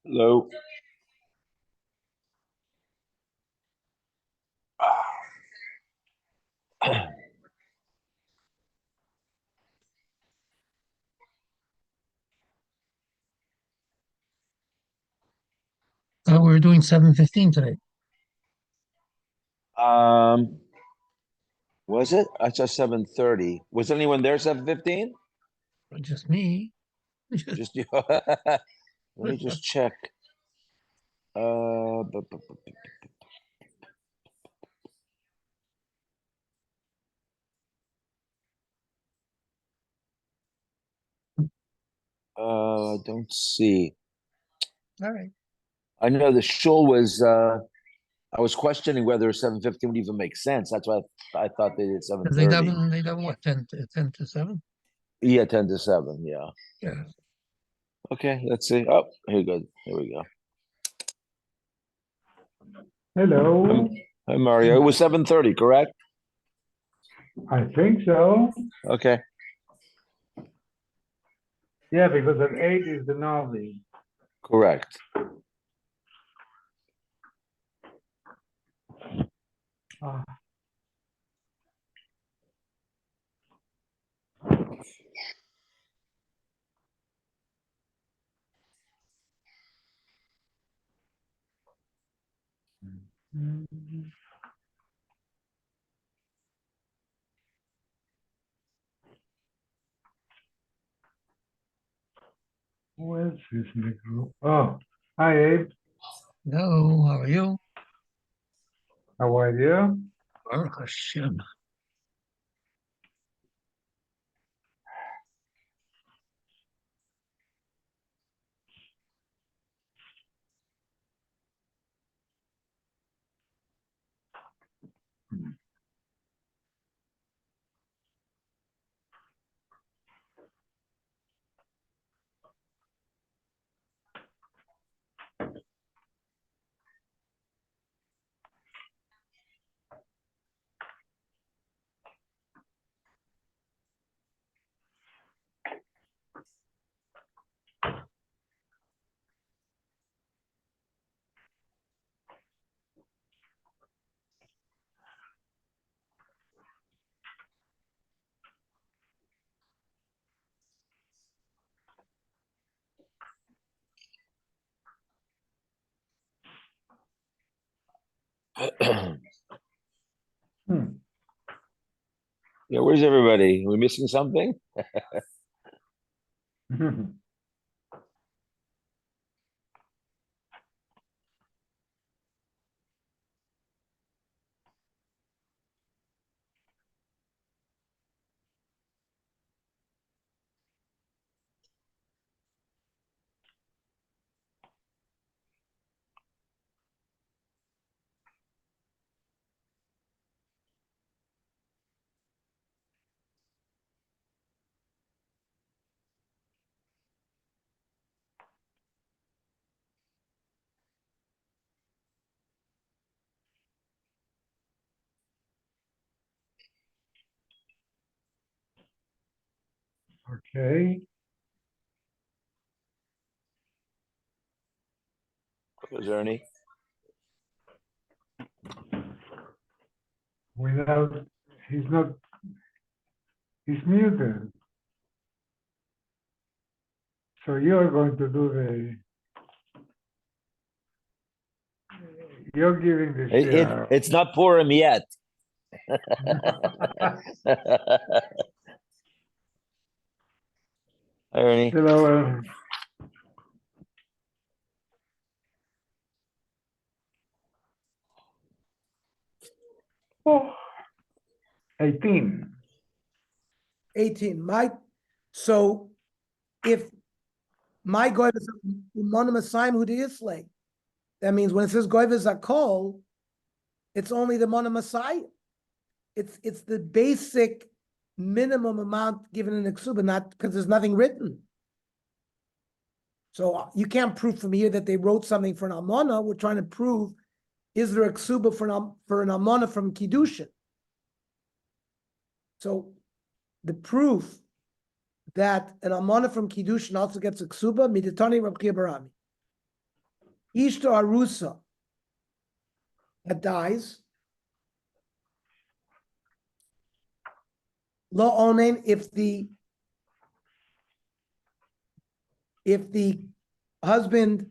Hello. We're doing 7:15 today. Um, was it? I saw 7:30. Was anyone there 7:15? Just me. Just you. Let me just check. Don't see. All right. I know the shul was I was questioning whether 7:15 would even make sense. That's why I thought they did Because 7:30. they done what, 10 to 7? Yeah, 10 to 7. Yeah. Yeah. Okay, let's see. Oh, here we go. Here we go. Hello, Hi, Mario. It was 7:30, correct? I think so. Okay. Yeah, because at 8 is the Navi. Correct. Ah. Who else is in the group? Oh, hi Abe, No, how are you? how are you? Baruch Hashem. Hmm. Yeah, where's everybody? Are we missing something? Okay, Was there any? without, he's not, he's muted. So you're going to do you're giving the share. It's not Purim yet. Ernie. Hello, oh, 18. 18. So if my goy is monomasayim who the that means when it says goy zakol, it's only the monomasayim. It's the basic minimum amount given in the ksuba, not because there's nothing written. So you can't prove from here that they wrote something for an almana. We're trying to prove, is there a ksuba for an almana from kiddushin? So the proof that an almana from kiddushin also gets a ksuba, miditani Rav Chia Barami. Ishto Arusa that dies. Lo onen if the husband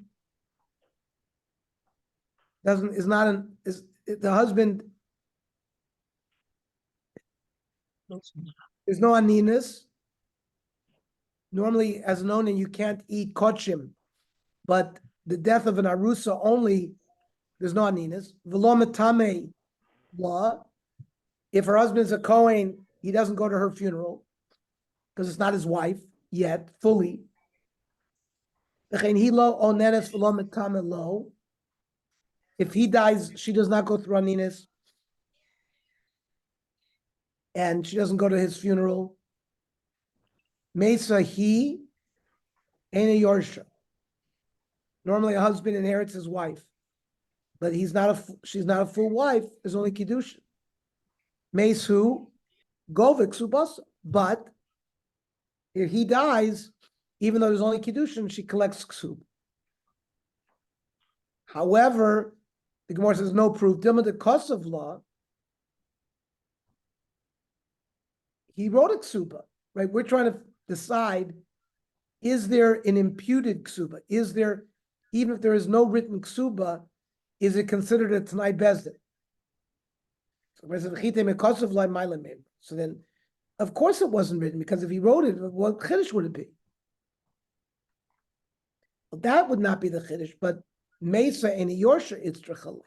is not an is if the husband there's no aninus. Normally, as an onen, you can't eat kochim, but the death of an arusa only, there's no aninus. V'lo metame law. If her husband's a Kohen, he doesn't go to her funeral because it's not his wife yet, fully. If he dies, she does not go through aninus, and she doesn't go to his funeral. Mesa he ain't a yorsha. Normally, a husband inherits his wife, but she's not a full wife. There's only kiddushin. Mesu govik subasa, but if he dies, even though there's only kiddushin, she collects ksub. However, the Gemara says no proof. Dilma the Kosov law, he wrote a ksuba, right? We're trying to decide, is there an imputed ksuba? Is there, even if there is no written ksuba, is it considered a Tanai Bezdin? So then, of course it wasn't written, because if he wrote it, what chiddush would it be? Well, that would not be the chiddush, but Mesa and Yorsha, it's Trechale.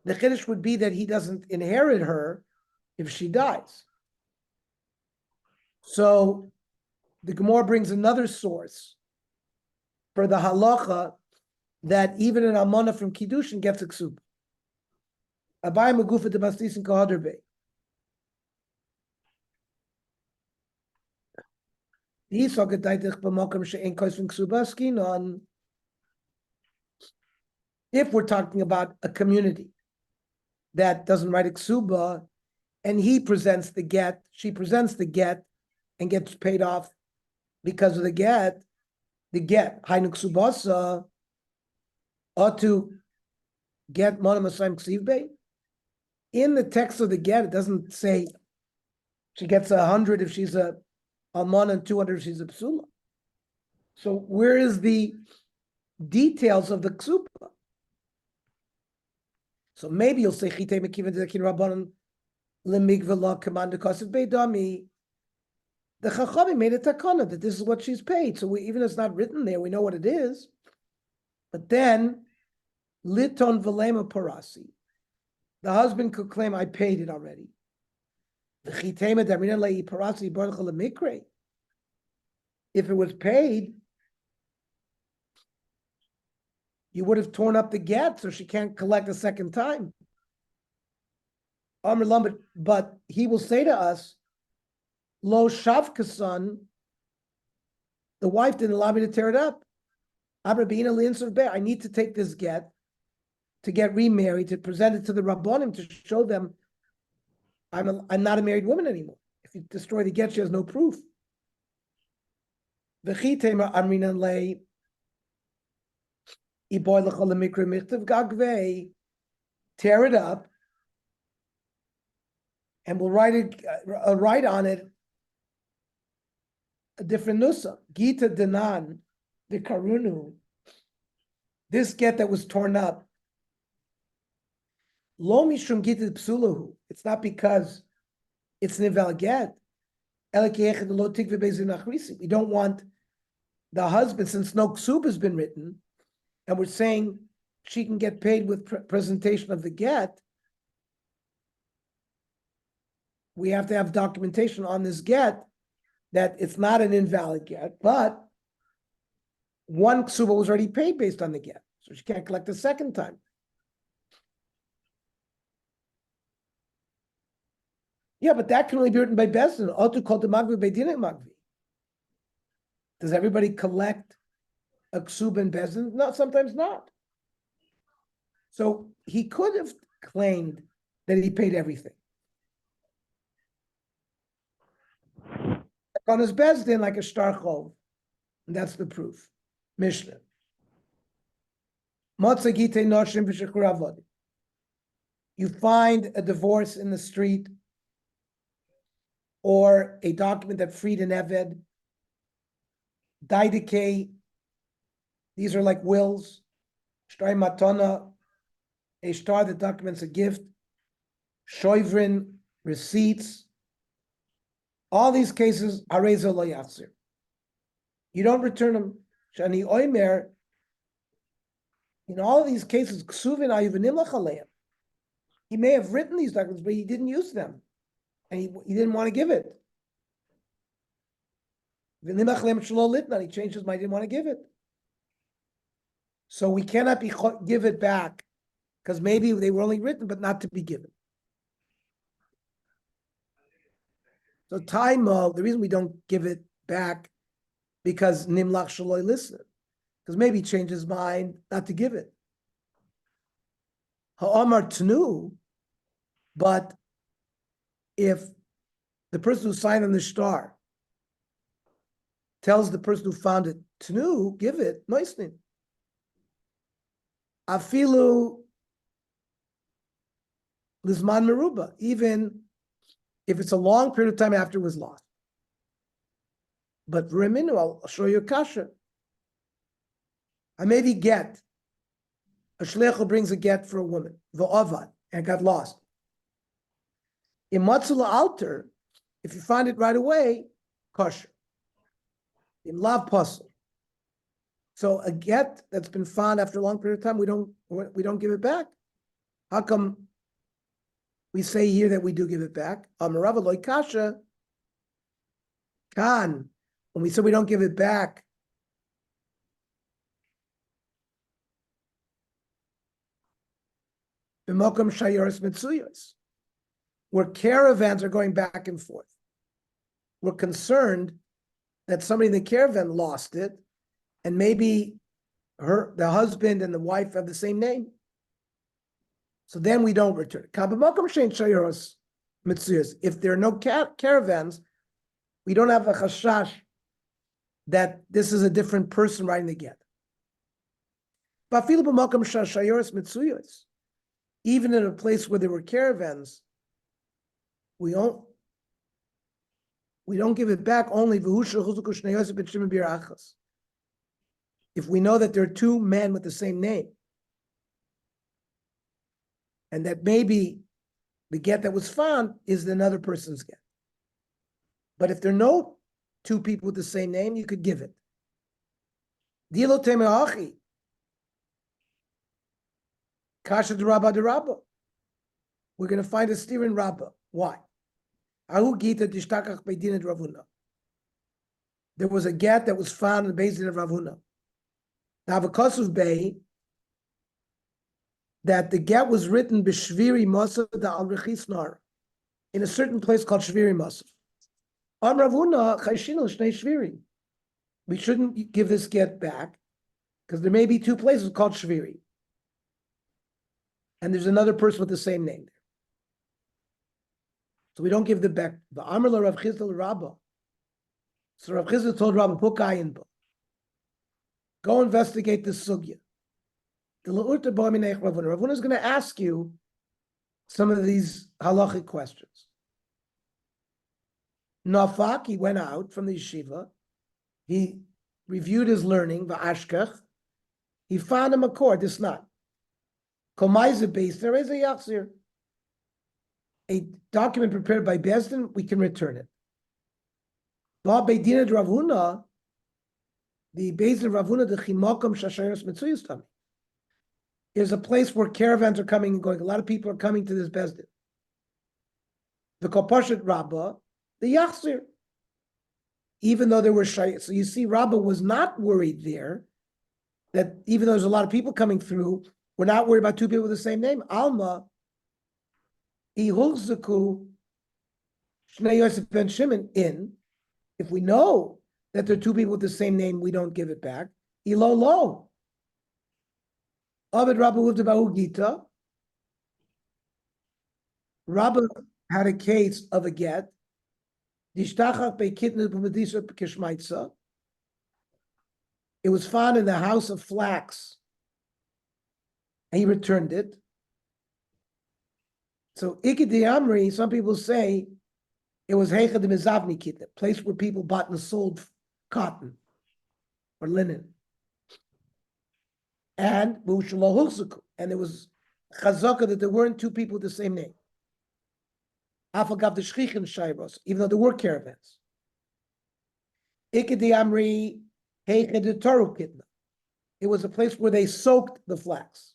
The chiddush would be that he doesn't inherit her if she dies. So the Gemara brings another source for the halacha that even an almana from Kiddushin gets a ksub. Abai Magufa de Bastis and Kahaderbe. If we're talking about a community that doesn't write a ksuba, and he presents the get, she presents the get, and gets paid off because of the get, hainu ksubasa, ought to get monam asayim ksivbe. In the text of the get, it doesn't say she gets 100 if she's a almana and 200 if she's a psula. So where is the details of the ksuba? So maybe you'll say chitei mekivan dekin rabbanon lemikva la command kosev beidami. The Chachamim made a takana that this is what she's paid. So even if it's not written there, we know what it is. But then, liton velema parasi, the husband could claim, I paid it already. If it was paid, you would have torn up the get, so she can't collect a second time. But he will say to us, Lo shavkason, the wife didn't allow me to tear it up. I need to take this get to get remarried, to present it to the Rabbonim, to show them I'm not a married woman anymore. If you destroy the get, she has no proof. Tear it up, and we'll write on it a different nusa. Gita Danan, the Karunu, this get that was torn up, Lo mishum gita psulahu. It's not because it's an invalid get. We don't want the husband, since no ksub has been written, and we're saying she can get paid with presentation of the get. We have to have documentation on this get that it's not an invalid get, but one ksuba was already paid based on the get, so she can't collect a second time. Yeah, but that can only be written by Bezdin. Auto called the Magvi by Dinah Magvi. Does everybody collect a ksuba in Bezdin? No, sometimes not. So he could have claimed that he paid everything. On his Bezdin, like a shtar chov, and that's the proof. Mishnah. You find a divorce in the street or a document that freed an Eved. Daidike, these are like wills. Shtrai matana, a star that documents a gift. Shoivrin, receipts. All these cases, areza lo yatzir. You don't return them. Shani oimer, in all of these cases, ksuvin ayuvanim lachaleim. He may have written these documents, but he didn't use them. And he didn't want to give it. He changed his mind, he didn't want to give it. So we cannot give it back, because maybe they were only written, but not to be given. So the reason we don't give it back, because nimlach shaloi listen, because maybe he changed his mind not to give it. Ha'amar tnu, but if the person who signed on the star tells the person who found it, tnu, give it, noisnin. Afilu lizman meruba, even if it's a long period of time after it was lost. But reminu, I'll show you a kasha. I maybe get, a shlecho brings a get for a woman, v'ovad, and got lost. In matzula alter, if you find it right away, kosher. In lav puzzle. So a get that's been found after a long period of time, we don't give it back. How come we say here that we do give it back? Amarava loy kasha. Kan, when we say we don't give it back, b'mokum shayoros mitzuyos, where caravans are going back and forth. We're concerned that somebody in the caravan lost it, and maybe the husband and the wife have the same name. So then we don't return it. If there are no caravans, we don't have a chashash that this is a different person writing the get. Even in a place where there were caravans, we don't give it back only if we know that there are two men with the same name, and that maybe the get that was found is another person's get. But if there are no two people with the same name, you could give it. Kasha de Rabba. We're going to find a steer in Rabba. Why? There was a get that was found in the Beis Din of Rav Huna. Now, Avakosov Bey, that the get was written b'shviri Masav da al rechisnar, in a certain place called Shviri Masav. On Rav Huna, chayshinu shnei shviri. We shouldn't give this get back, because there may be two places called Shviri. And there's another person with the same name there. So we don't give them back. The Amr la Rav Chizda Rabba. So Rav Chizda told Rabba, put ayin bo. Go investigate this sugya. Rav Huna is going to ask you some of these halachic questions. Nafak, he went out from the yeshiva. He reviewed his learning, va'ashkach. He found a makor, this not. Kolmaize base, there is a yachzir. A document prepared by Beis Din, we can return it. Ba Beidina de Rav Huna, the Beis Din of Rav Huna, the chimakom shashayos mitzuyos tami. There's a place where caravans are coming and going. A lot of people are coming to this Beis Din. The Kopashet Rabbah, the Yachzir. Even though there were shay, so you see, Rabbah was not worried there that even though there's a lot of people coming through, we're not worried about two people with the same name. Alma, Ihulzaku, Shnei Yosef ben Shimon in. If we know that there are two people with the same name, we don't give it back. Ilo lo. Abed Rabbah lived about Gita. Rabbah had a case of a get. It was found in the house of flax and he returned it. So Iked Amri, some people say it was Heicha de Mizavni Kitna, place where people bought and sold cotton or linen. And there was chazaka that there weren't two people with the same name. Afagav the Shchichen Shairos, even though there were caravans. Iked Amri Heicha de Toru Kitna. It was a place where they soaked the flax.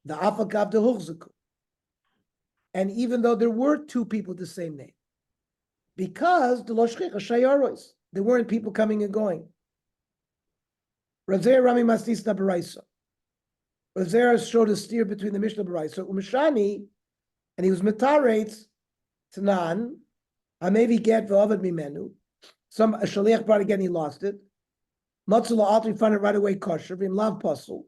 The Afagav de Huchzuku. And even though there were two people with the same name, because the Loshchicha Shayaros, there weren't people coming and going. Rav Zera Rami Mastis Baraisa. Rav Zera showed a steer between the Mishnah Baraisa. Umeshani, and he was Metaretz, Tanan, Amevi get V'avad Mimenu. A Shaliach brought again, he lost it. Matzah La'at, found it right away kosher. V'im Lav Pasul.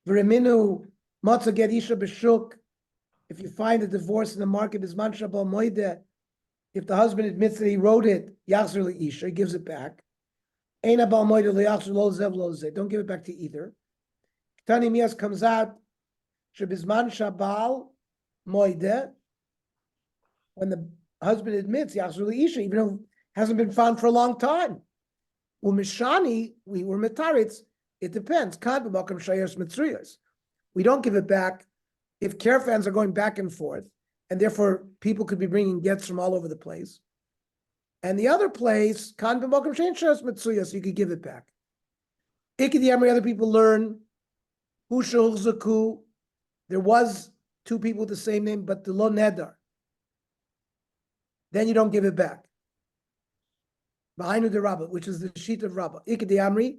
V'riminu, Matzah get Isha B'shuk. If you find a divorce in the market, Bisman Shabal Moide, if the husband admits that he wrote it, Yachzer Isha, he gives it back. Eina Bal Moide Yachzer Lo Zev Lo Zeh. Don't give it back to either. Tani Mias comes out, Shebizman Shabal Moide, when the husband admits Yachzer Isha, even though it hasn't been found for a long time. Umishani, we were Metaritz, it depends. Kad b'makam shayos mitzriyos. We don't give it back if caravans are going back and forth, and therefore people could be bringing gets from all over the place. And the other place, kan b'makam shein shayos mitzriyos, you could give it back. Ikidiyamri, other people learn, hu zaku, there was two people with the same name, but the lo nedar. Then you don't give it back. B'hainu de Rabbah, which is the sheet of Rabbah. Ikidiyamri,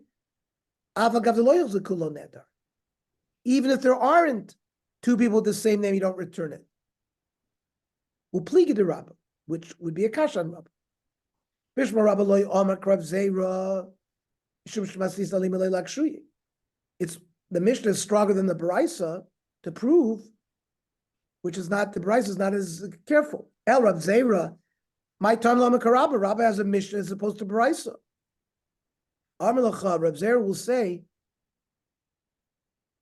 avagav lo zaku lo nedar. Even if there aren't two people with the same name, you don't return it. Upligi de Rabbah, which would be a kasha on Rabbah. Bishma Rabbah loy omak Rav Zera. It's the Mishnah is stronger than the Baraisa to prove, which is not the Baraisa is not as careful. El Rav Zera, my time Lama Karabba. Rabbah has a Mishnah as opposed to Baraisa. Amelacha Rav Zera will say,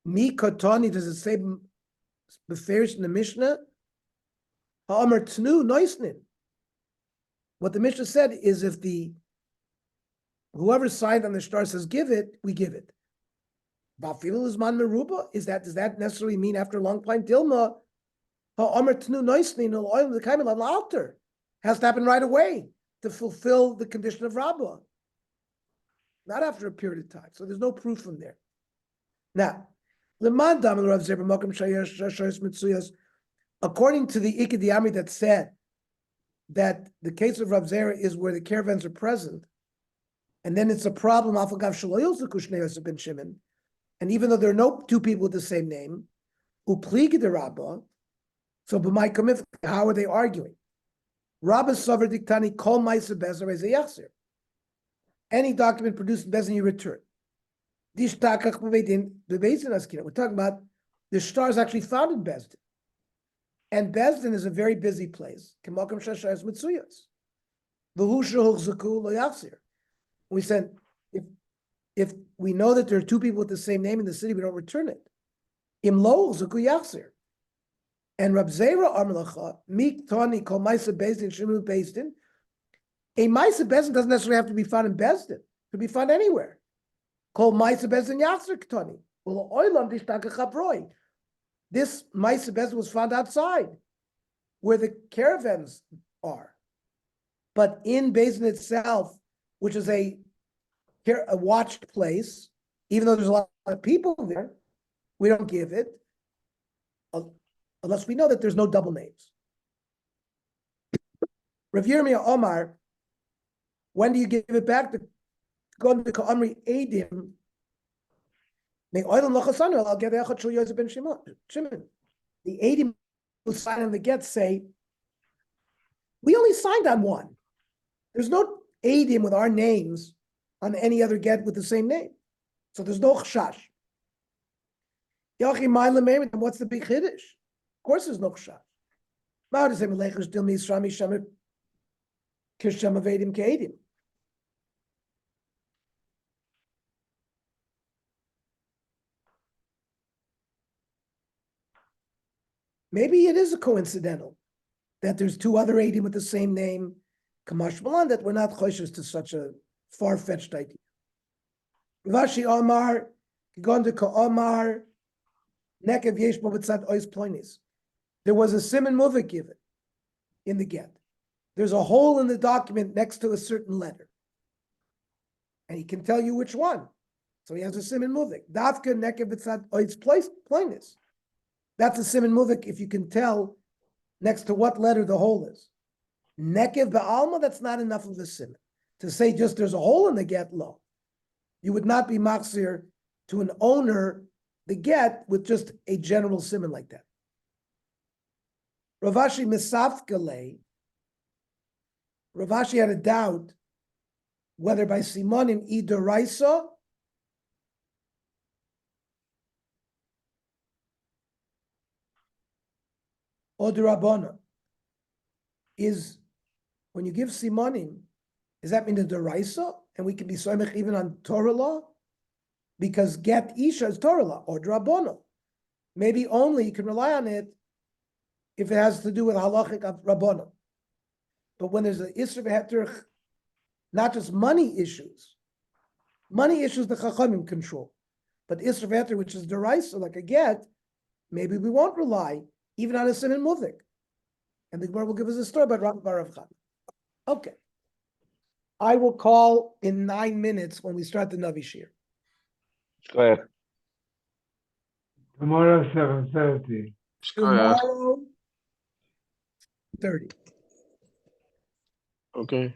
Mi Katani, does it say Beferish in the Mishnah? Ha'amar Tnu Noisnin. What the Mishnah said is if whoever signed on the star says give it, we give it. Bafilul is man meruba. Does that necessarily mean after a long time? Dilma, ha'amar Tnu Noisnin, oil the kaimel on the altar. Has to happen right away to fulfill the condition of Rabbah. Not after a period of time. So there's no proof from there. Now, according to the Ikidiyami that said that the case of Rav Zera is where the caravans are present, and then it's a problem, and even though there are no two people with the same name, so how are they arguing? Rabbah Sover Diktani Kol Maisa Bezer Eze Yachzer. Any document produced in Bezin, you return. We're talking about the star is actually found in Bezdin. And Bezdin is a very busy place. We said, if we know that there are two people with the same name in the city, we don't return it. And Rab Zera Amalacha, Mik Tani Kol Maisa Bezdin, Shimon Bezdin. A Maisa Bezdin doesn't necessarily have to be found in Bezdin. It could be found anywhere. Called Maisa Bezdin Yachzer Ktani. Well, Oilam Dishtaka Chabroi. This Maisa Bezdin was found outside, where the caravans are. But in Bezdin itself, which is a watched place, even though there's a lot of people there, we don't give it, unless we know that there's no double names. Rav Yirmiyah Omar, when do you give it back? The Amri Edim. The Edim who signed on the get say, we only signed on one. There's no Edim with our names on any other get with the same name. So there's no chashash. What's the big chiddush? Of course there's no chashash. Maybe it is a coincidental that there's two other Eidim with the same name, Kamash Malan, that we're not choshes to such a far-fetched idea. Rashi Omar, Gonda Ka Omar, Nekev Yesh Bo B'tzad Ois Ploinis. There was a Siman Muvik given in the get. There's a hole in the document next to a certain letter. And he can tell you which one. So he has a Siman Muvik. Dafka Nekev B'tzad Ois Ploinis. That's a Siman Muvik if you can tell next to what letter the hole is. Nekev Ba'alma, that's not enough of a Siman. To say just there's a hole in the get law. You would not be machzir to an owner the get with just a general siman like that. Ravashi misafkale. Ravashi had a doubt whether by simonim idoraisa or derabana. Is when you give simonim, does that mean the deraisa? And we can be soymech even on Torah law? Because get isha is Torah law or drabono. Maybe only you can rely on it if it has to do with halachic of rabbono. But when there's an isra v'heter, not just money issues the chachamim control, but isra v'heter, which is deraisa, like a get, maybe we won't rely even on a siman muvik. And the Gemara will give us a story about Rav Bar Rav Chana. Okay. I will call in 9 minutes when we start the Navi Shir. Go ahead. Tomorrow, 7:30. Go ahead. Tomorrow, 30. Okay.